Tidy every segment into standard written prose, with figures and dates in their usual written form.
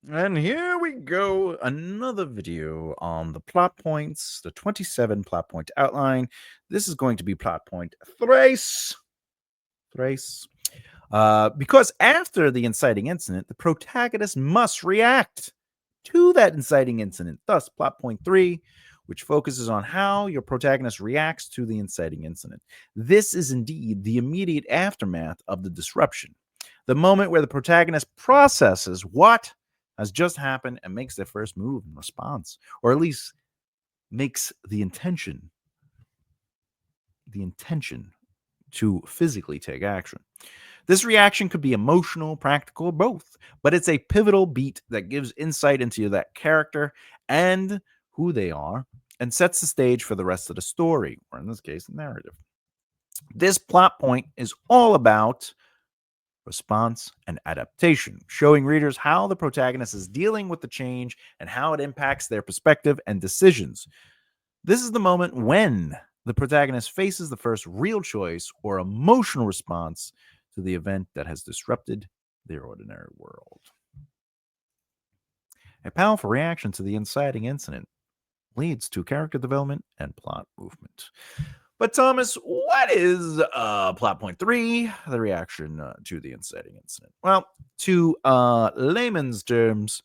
And here we go, another video on the plot points, the 27 plot point outline. This is going to be plot point thrice. Thrice. Because after the inciting incident, the protagonist must react to that inciting incident. Thus, plot point 3, which focuses on how your protagonist reacts to the inciting incident. This is indeed the immediate aftermath of the disruption, the moment where the protagonist processes what has just happened and makes their first move in response, or at least makes the intention to physically take action. This reaction could be emotional, practical, or both, but it's a pivotal beat that gives insight into that character and who they are and sets the stage for the rest of the story, or in this case, the narrative. This plot point is all about response and adaptation, showing readers how the protagonist is dealing with the change and how it impacts their perspective and decisions. This is the moment when the protagonist faces the first real choice or emotional response to the event that has disrupted their ordinary world. A powerful reaction to the inciting incident leads to character development and plot movement. But Thomas, what is plot point 3, the reaction to the inciting incident? Well, to layman's terms,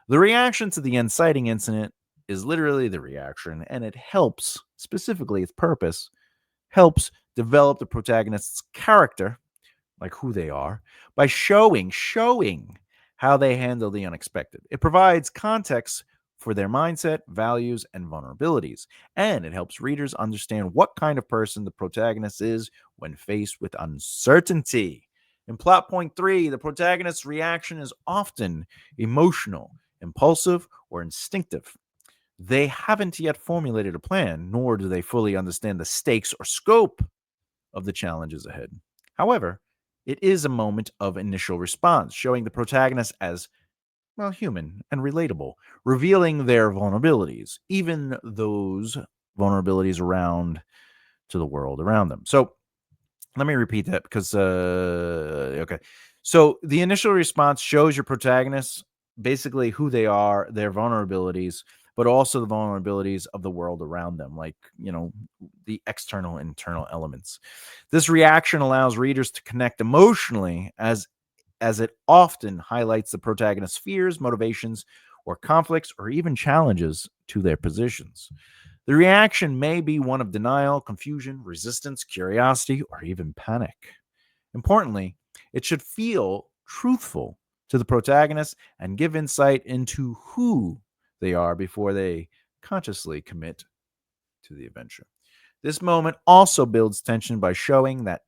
the reaction to the inciting incident is literally the reaction, and it helps, specifically its purpose, helps develop the protagonist's character, like who they are, by showing how they handle the unexpected. It provides context for their mindset, values, and vulnerabilities, and it helps readers understand what kind of person the protagonist is when faced with uncertainty. In plot point 3, the protagonist's reaction is often emotional, impulsive, or instinctive. They haven't yet formulated a plan, nor do they fully understand the stakes or scope of the challenges ahead. However, it is a moment of initial response, showing the protagonist as, well, human and relatable, revealing their vulnerabilities, even those vulnerabilities around to the world around them. So let me repeat that because, okay. So the initial response shows your protagonist basically who they are, their vulnerabilities, but also the vulnerabilities of the world around them, like, the external and internal elements. This reaction allows readers to connect emotionally as it often highlights the protagonist's fears, motivations, or conflicts, or even challenges to their positions. The reaction may be one of denial, confusion, resistance, curiosity, or even panic. Importantly, it should feel truthful to the protagonist and give insight into who they are before they consciously commit to the adventure. This moment also builds tension by showing that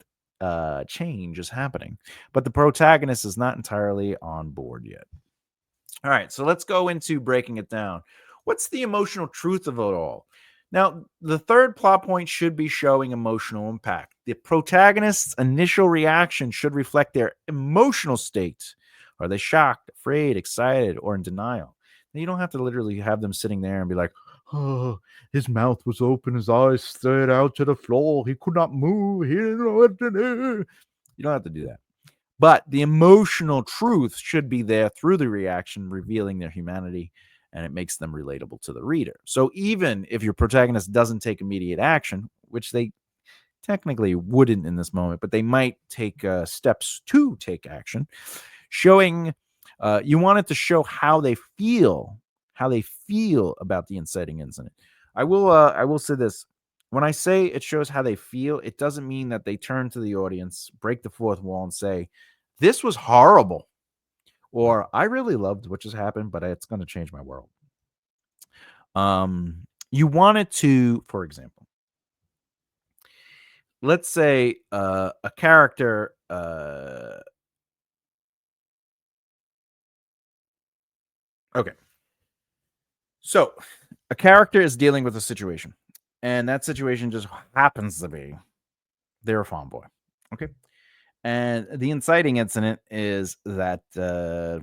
change is happening, but the protagonist is not entirely on board yet. All right, so let's go into breaking it down. What's the emotional truth of it all? Now, the third plot point should be showing emotional impact. The protagonist's initial reaction should reflect their emotional state. Are they shocked, afraid, excited, or in denial? Now, you don't have to literally have them sitting there and be like, oh, his mouth was open, his eyes stared out to the floor, he could not move, he didn't know what to do. You don't have to do that. But the emotional truth should be there through the reaction, revealing their humanity, and it makes them relatable to the reader. So even if your protagonist doesn't take immediate action, which they technically wouldn't in this moment, but they might take steps to take action, showing you want it to show how they feel, about the inciting incident. I will say this. When I say it shows how they feel, it doesn't mean that they turn to the audience, break the fourth wall, and say, "This was horrible," or "I really loved what just happened, but it's going to change my world." You want it to, for example, let's say a character. Okay, so a character is dealing with a situation, and that situation just happens to be they're a farm boy. Okay. And the inciting incident is that, you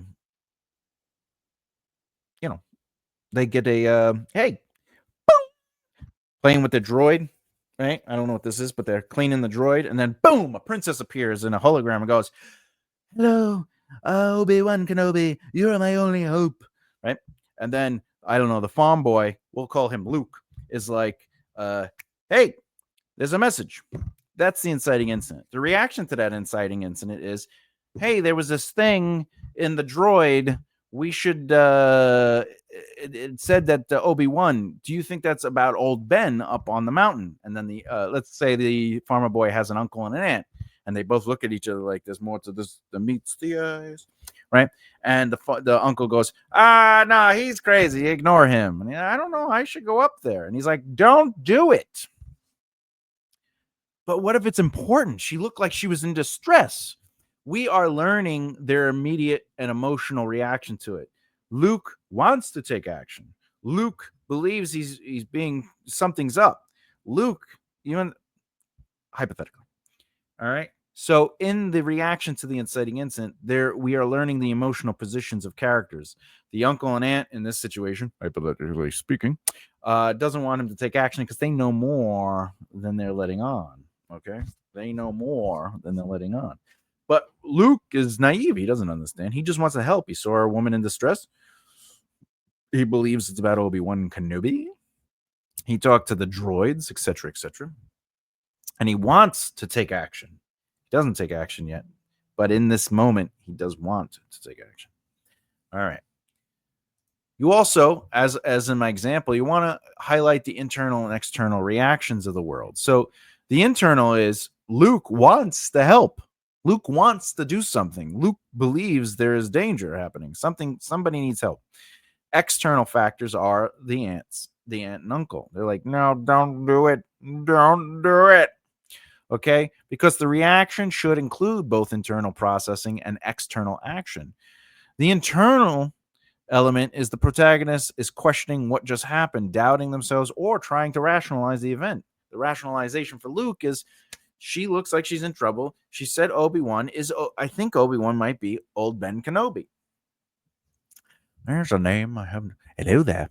know, they get a, hey, playing with the droid, right? I don't know what this is, but they're cleaning the droid. And then, boom, a princess appears in a hologram and goes, hello, Obi-Wan Kenobi, you're my only hope, right? And then, I don't know, the farm boy, we'll call him Luke, is like, hey, there's a message. That's the inciting incident. The reaction to that inciting incident is, hey, there was this thing in the droid. We should, it said that Obi-Wan, do you think that's about old Ben up on the mountain? And then let's say the farmer boy has an uncle and an aunt, and they both look at each other like there's more to this than meets the eyes, right? And the uncle goes, no, he's crazy. Ignore him. And I don't know. I should go up there. And he's like, don't do it. But what if it's important? She looked like she was in distress. We are learning their immediate and emotional reaction to it. Luke wants to take action. Luke believes he's being something's up. Luke, even hypothetically. All right. So in the reaction to the inciting incident, there we are learning the emotional positions of characters. The uncle and aunt in this situation, hypothetically speaking, doesn't want him to take action because they know more than they're letting on. Okay, they know more than they're letting on. But Luke is naive. He doesn't understand. He just wants to help. He saw a woman in distress. He believes it's about Obi-Wan Kenobi. He talked to the droids, etc., etc. And he wants to take action. He doesn't take action yet, but in this moment, he does want to take action. All right. You also, as in my example, you want to highlight the internal and external reactions of the world. So the internal is Luke wants to help. Luke wants to do something. Luke believes there is danger happening. Somebody needs help. External factors are the aunt and uncle. They're like, no, don't do it. Don't do it. Okay? Because the reaction should include both internal processing and external action. The internal element is the protagonist is questioning what just happened, doubting themselves, or trying to rationalize the event. The rationalization for Luke is she looks like she's in trouble. She said Obi-Wan I think Obi-Wan might be old Ben Kenobi. There's a name I haven't. Hello there.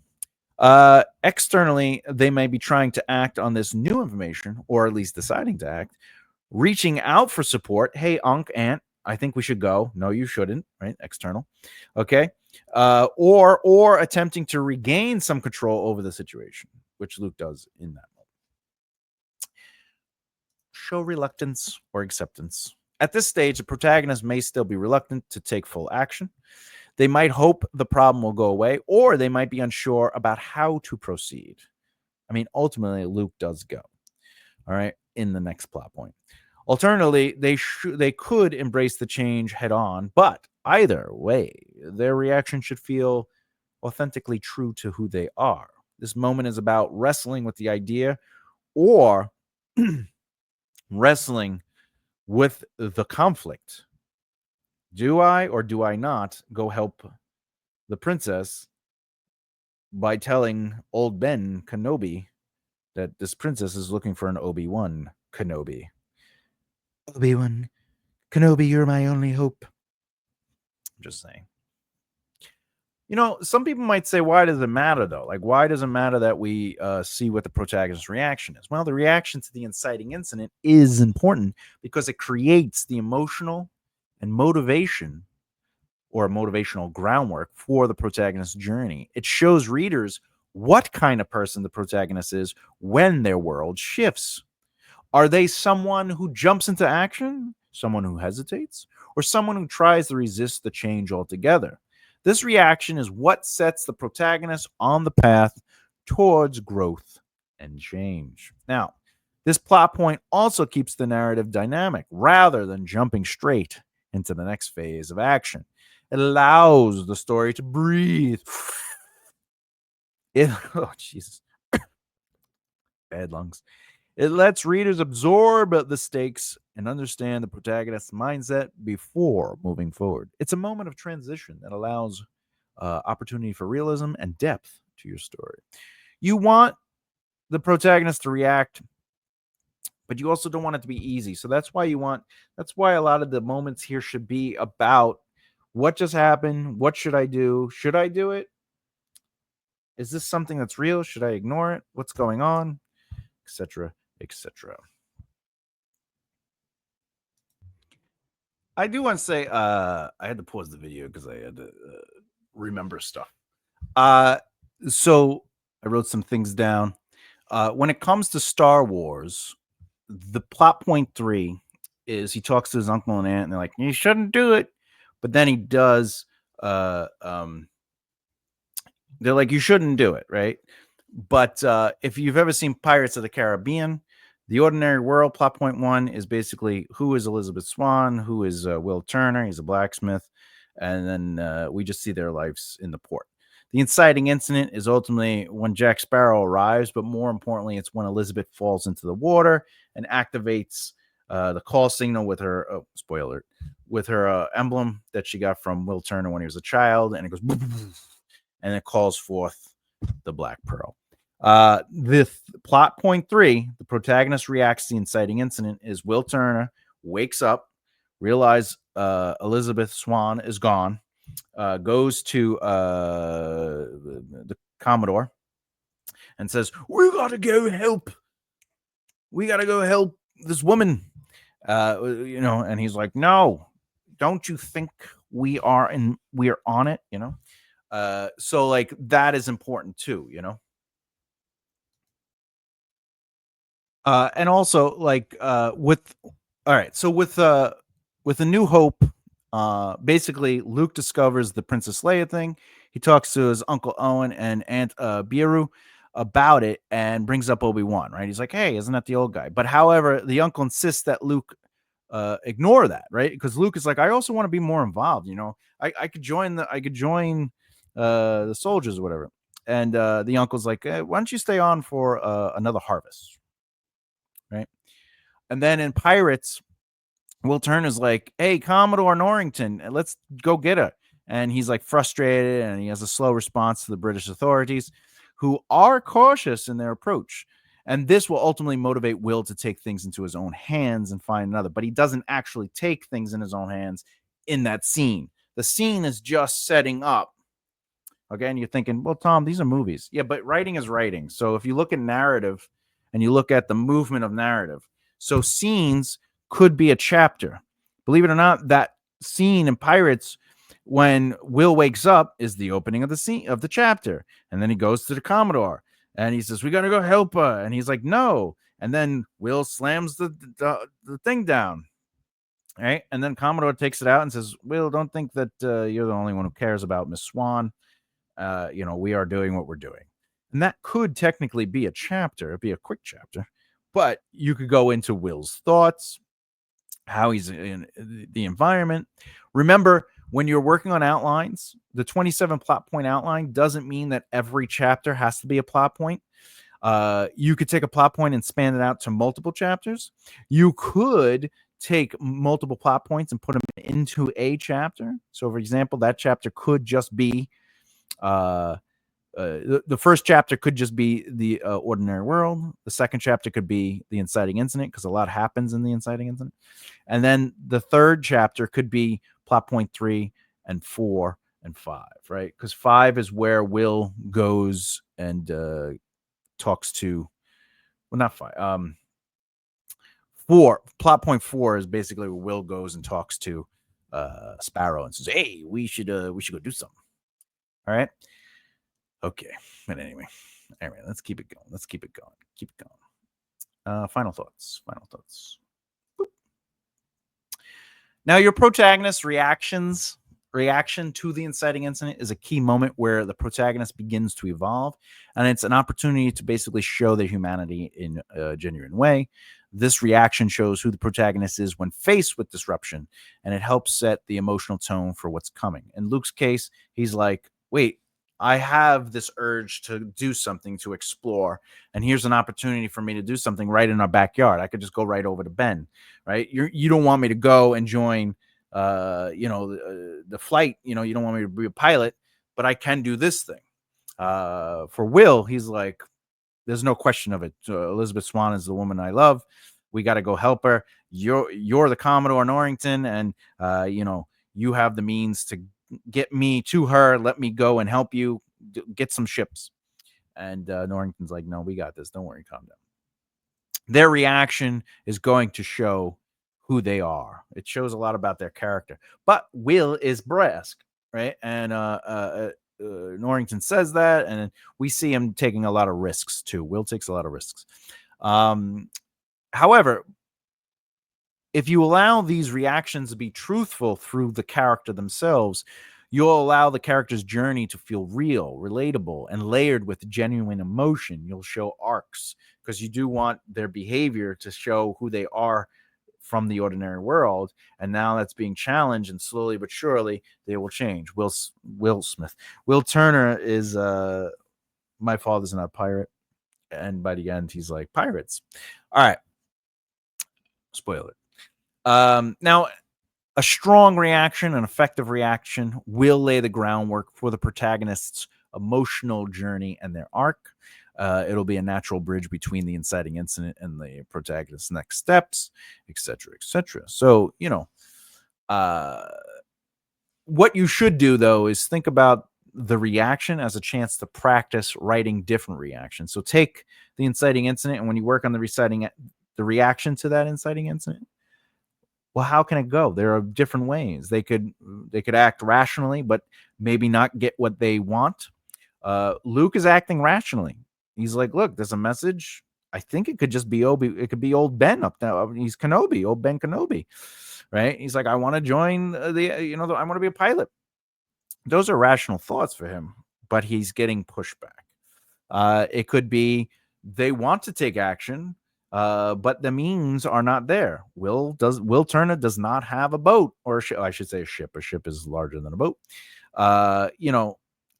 Externally, they may be trying to act on this new information, or at least deciding to act, reaching out for support. Hey, Unc, Aunt, I think we should go. No, you shouldn't. Right? External. Okay. Or attempting to regain some control over the situation, which Luke does in that moment. Show reluctance or acceptance. At this stage, the protagonist may still be reluctant to take full action. They might hope the problem will go away, or they might be unsure about how to proceed. I mean, ultimately, Luke does go. All right, in the next plot point. Alternatively, they could embrace the change head on, but either way, their reaction should feel authentically true to who they are. This moment is about wrestling with the idea or wrestling with the conflict. Do I or do I not go help the princess by telling old Ben Kenobi that this princess is looking for an Obi-Wan Kenobi? Obi-Wan Kenobi, you're my only hope. I'm just saying. You know, some people might say, why does it matter, though? Like, why does it matter that we see what the protagonist's reaction is? Well, the reaction to the inciting incident is important because it creates the emotional and motivation or motivational groundwork for the protagonist's journey. It shows readers what kind of person the protagonist is when their world shifts. Are they someone who jumps into action, someone who hesitates, or someone who tries to resist the change altogether? This reaction is what sets the protagonist on the path towards growth and change. Now, this plot point also keeps the narrative dynamic rather than jumping straight into the next phase of action. It allows the story to breathe. Oh, Jesus. Bad lungs. It lets readers absorb the stakes and understand the protagonist's mindset before moving forward. It's a moment of transition that allows opportunity for realism and depth to your story. You want the protagonist to react, but you also don't want it to be easy. So that's why a lot of the moments here should be about what just happened, what should I do? Should I do it? Is this something that's real? Should I ignore it? What's going on? Etc. etc. I do want to say, I had to pause the video because I had to remember stuff. Uh, so I wrote some things down. When it comes to Star Wars, the plot point 3 is he talks to his uncle and aunt, and they're like, "You shouldn't do it," but then he does. Uh, um, they're like, "You shouldn't do it," right? But if you've ever seen Pirates of the Caribbean, the ordinary world plot point 1 is basically who is Elizabeth Swann, who is Will Turner. He's a blacksmith, and then we just see their lives in the port. The inciting incident is ultimately when Jack Sparrow arrives, but more importantly, it's when Elizabeth falls into the water and activates the call signal with her, oh, spoiler alert, with her emblem that she got from Will Turner when he was a child, and it goes, and it calls forth the Black Pearl. Plot point 3, the protagonist reacts to the inciting incident, is Will Turner wakes up, realize Elizabeth Swann is gone, goes to the Commodore and says, "We gotta go help. We gotta go help this woman." And he's like, "No, don't you think we're on it?" So like that is important too. And also like with all right, so with A New Hope, basically Luke discovers the Princess Leia thing. He talks to his Uncle Owen and Aunt Beru about it and brings up Obi-Wan, right? He's like, "Hey, isn't that the old guy?" But however, the uncle insists that Luke ignore that, right? Because Luke is like, "I also want to be more involved, I could join the soldiers or whatever." And the uncle's like, "Why don't you stay on for another harvest?" Right. And then in Pirates, Will Turner's like, "Hey, Commodore Norrington, let's go get her." And he's like frustrated and he has a slow response to the British authorities who are cautious in their approach. And this will ultimately motivate Will to take things into his own hands and find another. But he doesn't actually take things in his own hands in that scene. The scene is just setting up. Okay. And you're thinking, well, Tom, these are movies. Yeah, but writing is writing. So if you look at narrative and you look at the movement of narrative, so scenes could be a chapter. Believe it or not, that scene in Pirates when Will wakes up is the opening of the scene of the chapter. And then he goes to the Commodore and he says, "We got to go help her." And he's like, "No." And then Will slams the thing down. Right. And then Commodore takes it out and says, "Will, don't think that you're the only one who cares about Miss Swan. We are doing what we're doing." And that could technically be a chapter, it'd be a quick chapter, but you could go into Will's thoughts, how he's in the environment. Remember, when you're working on outlines, the 27 plot point outline doesn't mean that every chapter has to be a plot point. You could take a plot point and span it out to multiple chapters. You could take multiple plot points and put them into a chapter. So, for example, that chapter could just be uh, the first chapter could just be the ordinary world. The second chapter could be the inciting incident because a lot happens in the inciting incident. And then the third chapter could be plot point 3 and 4 and 5, right? Because 5 is where Will goes and talks to, well, not 5. 4, plot point 4 is basically where Will goes and talks to Sparrow and says, "Hey, we should go do something." All right. Okay. But anyway, let's keep it going. Let's keep it going. Keep it going. Final thoughts. Final thoughts. Boop. Now, your protagonist's reaction to the inciting incident is a key moment where the protagonist begins to evolve, and it's an opportunity to basically show their humanity in a genuine way. This reaction shows who the protagonist is when faced with disruption, and it helps set the emotional tone for what's coming. In Luke's case, he's like, "Wait, I have this urge to do something, to explore, and here's an opportunity for me to do something right in our backyard. I could just go right over to Ben, right? You don't want me to go and join the flight, you don't want me to be a pilot, but I can do this thing." For Will, he's like, "There's no question of it. Elizabeth Swann is the woman I love. We got to go help her. You're the Commodore Norrington, and you have the means to get me to her. Let me go and help you get some ships." And Norrington's like, "No, we got this. Don't worry, calm down." Their reaction is going to show who they are. It shows a lot about their character. But Will is brusque, right? And Norrington says that, and we see him taking a lot of risks too. Will takes a lot of risks. However, if you allow these reactions to be truthful through the character themselves, you'll allow the character's journey to feel real, relatable, and layered with genuine emotion. You'll show arcs because you do want their behavior to show who they are from the ordinary world. And now that's being challenged, and slowly but surely they will change. Will Turner is my father's not a pirate. And by the end, he's like, pirates. All right. Spoiler. Now, a strong reaction, an effective reaction, will lay the groundwork for the protagonist's emotional journey and their arc. It'll be a natural bridge between the inciting incident and the protagonist's next steps, etc., etc. So, what you should do, though, is think about the reaction as a chance to practice writing different reactions. So take the inciting incident, and when you work on the reaction to that inciting incident, well, how can it go? There are different ways. They could act rationally, but maybe not get what they want. Luke is acting rationally. He's like, look, there's a message. I think it could just be it could be old Ben up there. He's Kenobi, old Ben Kenobi, right? He's like, I want to join I want to be a pilot. Those are rational thoughts for him, but he's getting pushback. It could be they want to take action, but the means are not there. Will Turner does not have a boat, or I should say a ship. A ship is larger than a boat.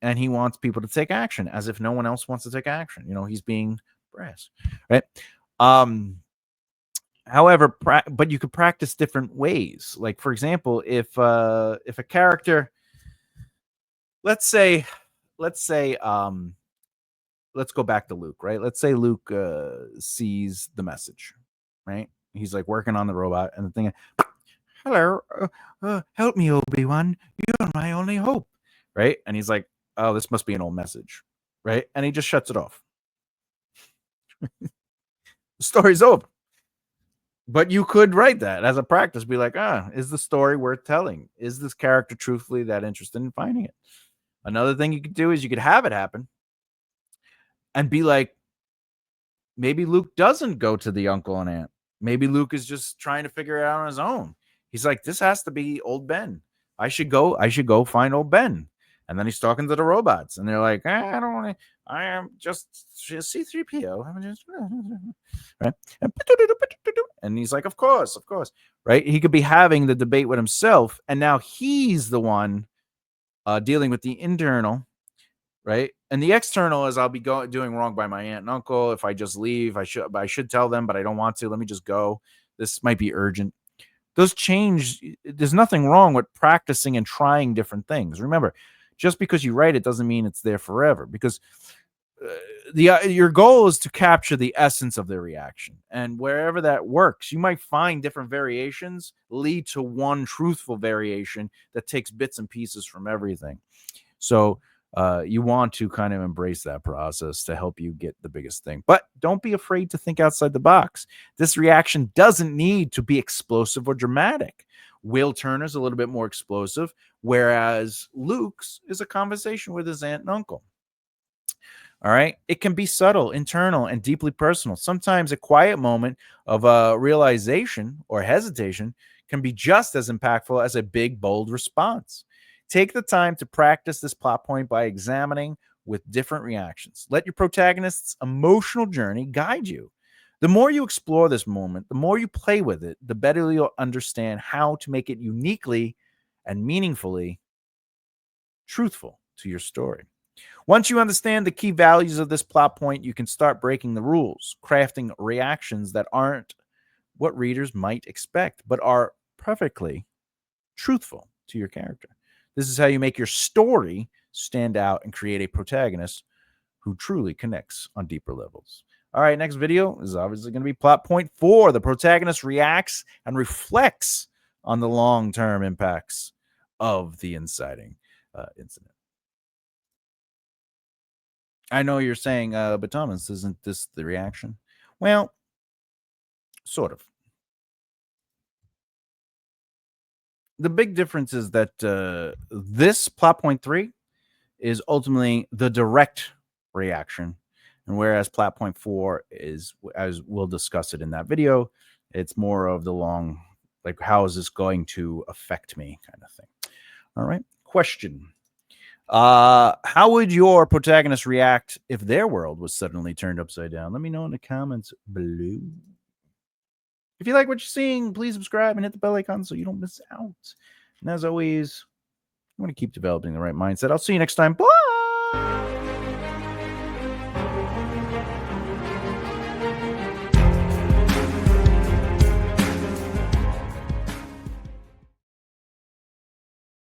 And he wants people to take action, as if no one else wants to take action. He's being brass, right? However, but you could practice different ways. Like, for example, if a character, let's say, let's go back to Luke, right? Let's say Luke sees the message, right? He's like working on the robot, and the thing, hello, help me, Obi-Wan. You're my only hope, right? And he's like, oh, this must be an old message, right? And he just shuts it off. The story's over. But you could write that as a practice. Be like, is the story worth telling? Is this character truthfully that interested in finding it? Another thing you could do is you could have it happen and be like, maybe Luke doesn't go to the uncle and aunt. Maybe Luke is just trying to figure it out on his own. He's like, this has to be old Ben. I should go find old Ben. And then he's talking to the robots, and they're like, I don't want to. I am just C-3PO. Right? And he's like, of course. Right? He could be having the debate with himself, and now he's the one dealing with the internal, right? And the external is I'll be doing wrong by my aunt and uncle. If I just leave, I should tell them, but I don't want to. Let me just go. This might be urgent. Those change. There's nothing wrong with practicing and trying different things. Remember, just because you write it doesn't mean it's there forever, because your goal is to capture the essence of their reaction, and wherever that works, you might find different variations lead to one truthful variation that takes bits and pieces from everything. So you want to kind of embrace that process to help you get the biggest thing. But don't be afraid to think outside the box. This reaction doesn't need to be explosive or dramatic. Will Turner's a little bit more explosive, whereas Luke's is a conversation with his aunt and uncle. All right. It can be subtle, internal, and deeply personal. Sometimes a quiet moment of realization or hesitation can be just as impactful as a big, bold response. Take the time to practice this plot point by examining with different reactions. Let your protagonist's emotional journey guide you. The more you explore this moment, the more you play with it, the better you'll understand how to make it uniquely and meaningfully truthful to your story. Once you understand the key values of this plot point, you can start breaking the rules, crafting reactions that aren't what readers might expect, but are perfectly truthful to your character. This is how you make your story stand out and create a protagonist who truly connects on deeper levels. All right, next video is obviously going to be plot point 4. The protagonist reacts and reflects on the long-term impacts of the inciting incident. I know you're saying, but Thomas, isn't this the reaction? Well, sort of. the big difference is that this plot point 3 is ultimately the direct reaction, and whereas plot point 4 is, as we'll discuss it in that video, it's more of the long, like, how is this going to affect me kind of thing. All right. Question. How would your protagonist react if their world was suddenly turned upside down? Let me know in the comments below. If you like what you're seeing, please subscribe and hit the bell icon so you don't miss out. And as always, I want to keep developing the right mindset. I'll see you next time. Bye.